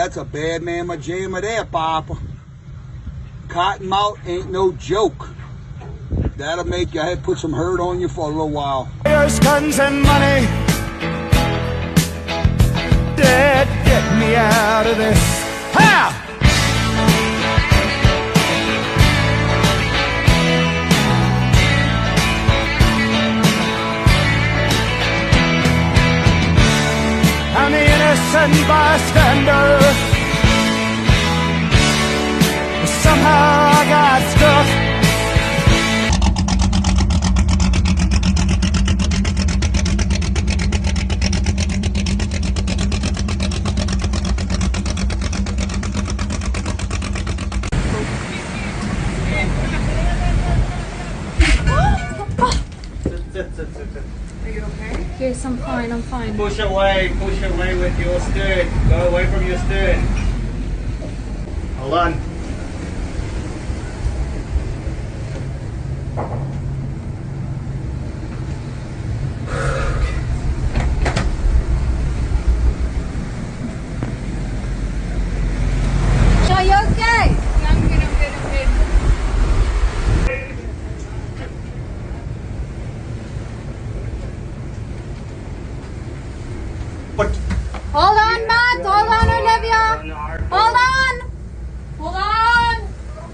that's a bad mamma jamma there, Papa. Cottonmouth ain't no joke. That'll make your head put some hurt on you for a little while. Here's guns and money. Dad, get me out of this. Ha! I'm the innocent bystander. Somehow I got stuck. Are you okay? Yes, I'm fine, I'm fine. Push away with your stern. Go away from your stern. Hold on. Are you okay? I'm good. What? Hold on, Matt. Hold on, Olivia. Hold on. Hold on.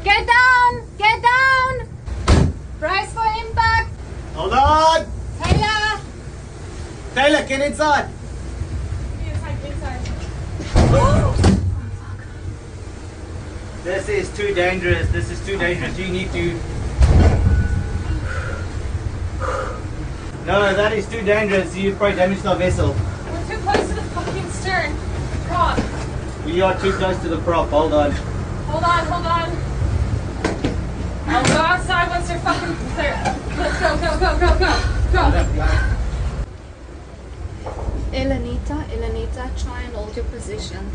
Get down. Get down. Brace for impact. Hold on! Taylor. Taylor, get inside! Inside. This is too dangerous. You need to... No, that is too dangerous. You've probably damaged our vessel. We're too close to the fucking stern. Prop. We are too close to the prop. Hold on. Hold on. I'll go outside once you're fucking clear. Let's go. Elenita, try and hold your position.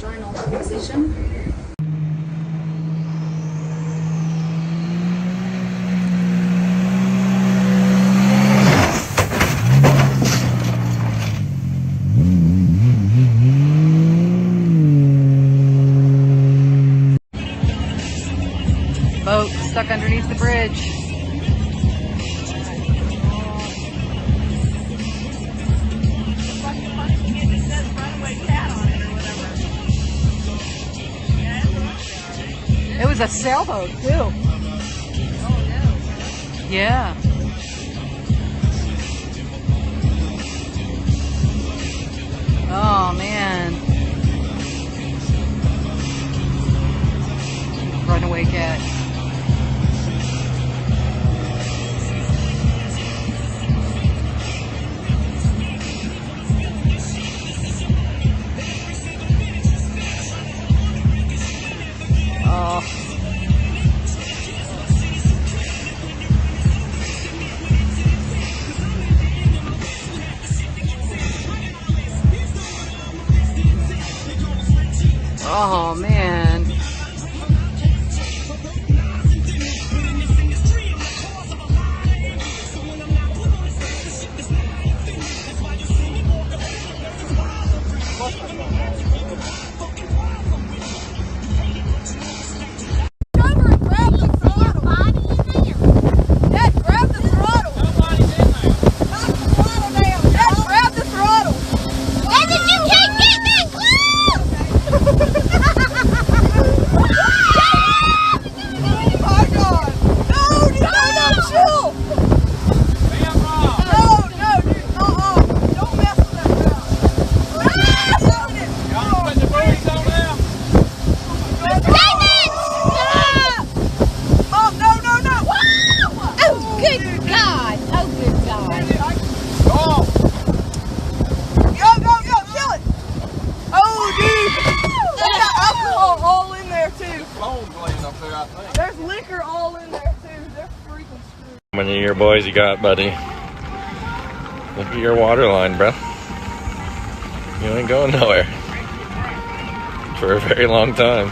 Boat stuck underneath the bridge. It was a sailboat too. Yeah. Oh man. Runaway cat. Oh man. There's liquor all in there too. They're freaking screwed. How many of your boys you got, buddy? Look at your water line, bro. You ain't going nowhere. For a very long time.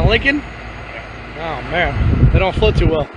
on Lincoln? Oh man, they don't float too well.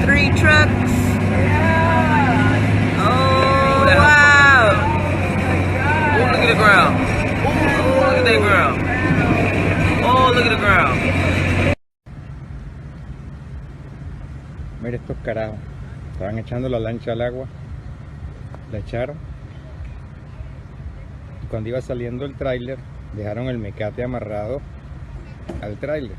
Three trucks. Oh, wow. Oh, look at the ground. Oh, look at that ground. Oh, look at the ground. Mira estos carajos. Estaban echando la lancha al agua. La echaron. Y cuando iba saliendo el tráiler, dejaron el mecate amarrado al tráiler.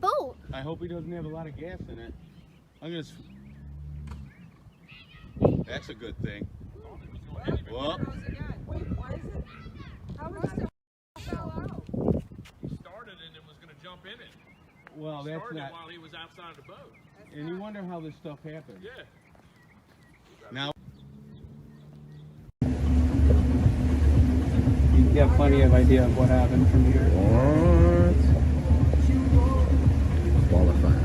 Boat. I hope he doesn't have a lot of gas in it. I'm gonna. That's a good thing. Well, He started and it was going to jump in it. well, that's Started not. while he was outside the boat. And you wonder how this stuff happens. Yeah. Now. You get plenty of idea of what happened from here. Qualified.